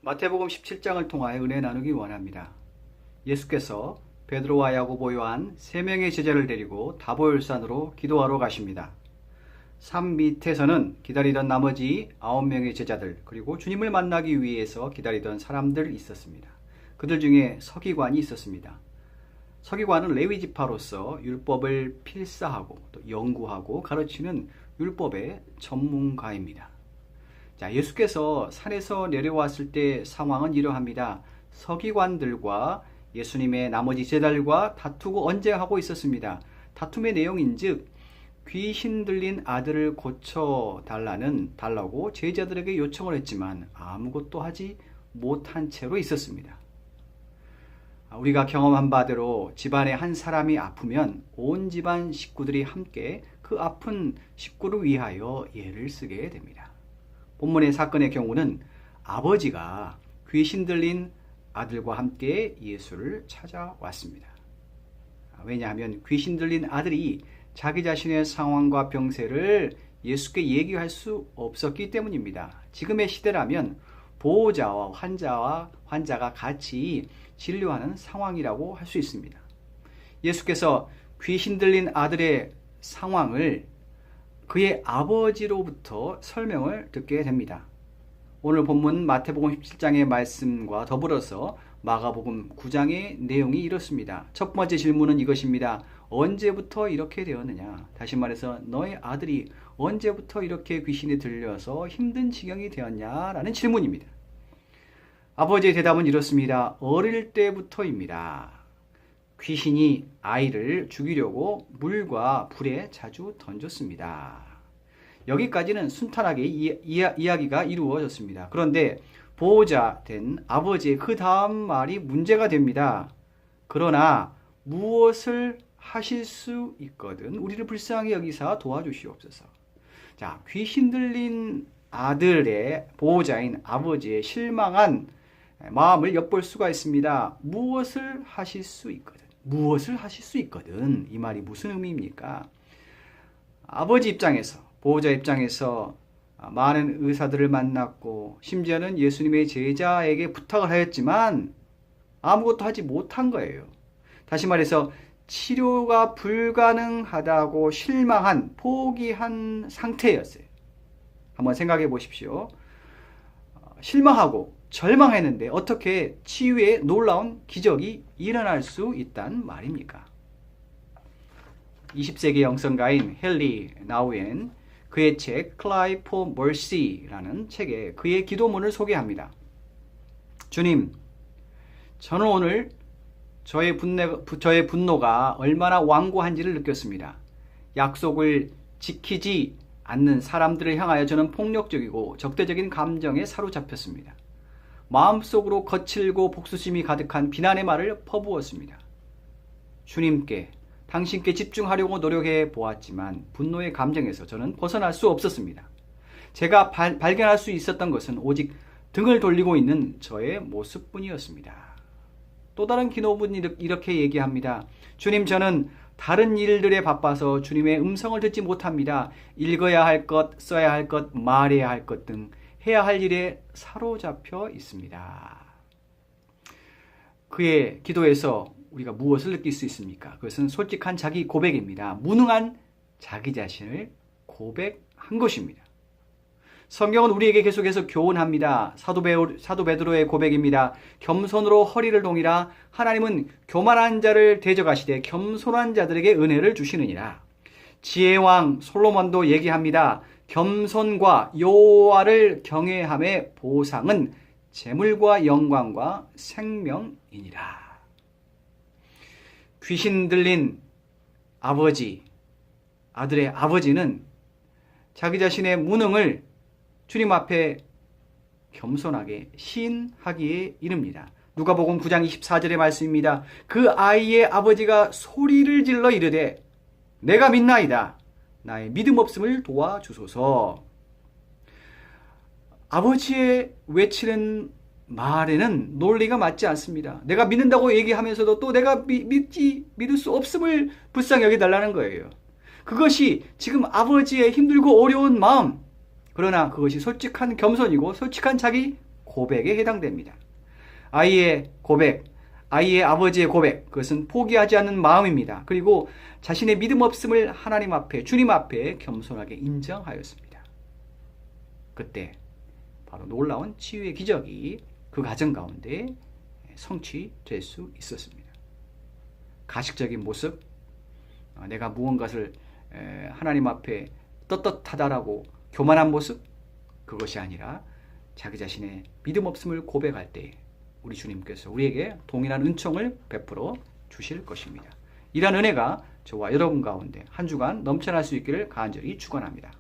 마태복음 17장을 통하여 은혜 나누기 원합니다. 예수께서 베드로와 야고보 요한 3명의 제자를 데리고 다보열산으로 기도하러 가십니다. 산 밑에서는 기다리던 나머지 9명의 제자들 그리고 주님을 만나기 위해서 기다리던 사람들 있었습니다. 그들 중에 서기관이 있었습니다. 서기관은 레위 지파로서 율법을 필사하고 또 연구하고 가르치는 율법의 전문가입니다. 자, 예수께서 산에서 내려왔을 때 상황은 이러합니다. 서기관들과 예수님의 나머지 제자들과 다투고 언쟁하고 있었습니다. 다툼의 내용인즉 귀신 들린 아들을 달라고 제자들에게 요청을 했지만 아무것도 하지 못한 채로 있었습니다. 우리가 경험한 바대로 집안의 한 사람이 아프면 온 집안 식구들이 함께 그 아픈 식구를 위하여 예를 쓰게 됩니다. 본문의 사건의 경우는 아버지가 귀신 들린 아들과 함께 예수를 찾아왔습니다. 왜냐하면 귀신 들린 아들이 자기 자신의 상황과 병세를 예수께 얘기할 수 없었기 때문입니다. 지금의 시대라면 보호자와 환자가 같이 진료하는 상황이라고 할 수 있습니다. 예수께서 귀신 들린 아들의 상황을 그의 아버지로부터 설명을 듣게 됩니다. 오늘 본문 마태복음 17장의 말씀과 더불어서 마가복음 9장의 내용이 이렇습니다. 첫 번째 질문은 이것입니다. 언제부터 이렇게 되었느냐? 다시 말해서 너의 아들이 언제부터 이렇게 귀신이 들려서 힘든 지경이 되었냐? 라는 질문입니다. 아버지의 대답은 이렇습니다. 어릴 때부터입니다. 귀신이 아이를 죽이려고 물과 불에 자주 던졌습니다. 여기까지는 순탄하게 이야기가 이루어졌습니다. 그런데 보호자 된 아버지의 그 다음 말이 문제가 됩니다. 그러나 무엇을 하실 수 있거든 우리를 불쌍히 여기사 도와주시옵소서. 자, 귀신 들린 아들의 보호자인 아버지의 실망한 마음을 엿볼 수가 있습니다. 무엇을 하실 수 있거든. 무엇을 하실 수 있거든. 이 말이 무슨 의미입니까? 아버지 입장에서, 보호자 입장에서 많은 의사들을 만났고 심지어는 예수님의 제자에게 부탁을 하였지만 아무것도 하지 못한 거예요. 다시 말해서 치료가 불가능하다고 실망한, 포기한 상태였어요. 한번 생각해 보십시오. 실망하고 절망했는데 어떻게 치유의 놀라운 기적이 일어날 수 있단 말입니까? 20세기 영성가인 헨리 나우엔 그의 책 Cry for Mercy라는 책에 그의 기도문을 소개합니다. 주님, 저는 오늘 저의 분노가 얼마나 완고한지를 느꼈습니다. 약속을 지키지 않는 사람들을 향하여 저는 폭력적이고 적대적인 감정에 사로잡혔습니다. 마음속으로 거칠고 복수심이 가득한 비난의 말을 퍼부었습니다. 주님께, 당신께 집중하려고 노력해 보았지만 분노의 감정에서 저는 벗어날 수 없었습니다. 제가 발견할 수 있었던 것은 오직 등을 돌리고 있는 저의 모습뿐이었습니다. 또 다른 기도문이 이렇게 얘기합니다. 주님, 저는 다른 일들에 바빠서 주님의 음성을 듣지 못합니다. 읽어야 할 것, 써야 할 것, 말해야 할 것 등 해야 할 일에 사로잡혀 있습니다. 그의 기도에서 우리가 무엇을 느낄 수 있습니까? 그것은 솔직한 자기 고백입니다. 무능한 자기 자신을 고백한 것입니다. 성경은 우리에게 계속해서 교훈합니다. 사도 베드로의 고백입니다. 겸손으로 허리를 동이라. 하나님은 교만한 자를 대적하시되 겸손한 자들에게 은혜를 주시느니라. 지혜왕 솔로몬도 얘기합니다. 겸손과 여호와를 경외함의 보상은 재물과 영광과 생명이니라. 귀신 들린 아들의 아버지는 자기 자신의 무능을 주님 앞에 겸손하게 시인하기에 이릅니다. 누가복음 9장 24절의 말씀입니다. 그 아이의 아버지가 소리를 질러 이르되 내가 믿나이다. 나의 믿음 없음을 도와주소서. 아버지의 외치는 말에는 논리가 맞지 않습니다. 내가 믿는다고 얘기하면서도 또 내가 믿을 수 없음을 불쌍히 여겨달라는 거예요. 그것이 지금 아버지의 힘들고 어려운 마음, 그러나 그것이 솔직한 겸손이고 솔직한 자기 고백에 해당됩니다. 아이의 고백, 아이의 아버지의 고백, 그것은 포기하지 않는 마음입니다. 그리고 자신의 믿음 없음을 하나님 앞에, 주님 앞에 겸손하게 인정하였습니다. 그때 바로 놀라운 치유의 기적이 그 가정 가운데 성취될 수 있었습니다. 가식적인 모습, 내가 무언가를 하나님 앞에 떳떳하다라고 교만한 모습, 그것이 아니라 자기 자신의 믿음 없음을 고백할 때 우리 주님께서 우리에게 동일한 은총을 베풀어 주실 것입니다. 이러한 은혜가 저와 여러분 가운데 한 주간 넘쳐날 수 있기를 간절히 축원합니다.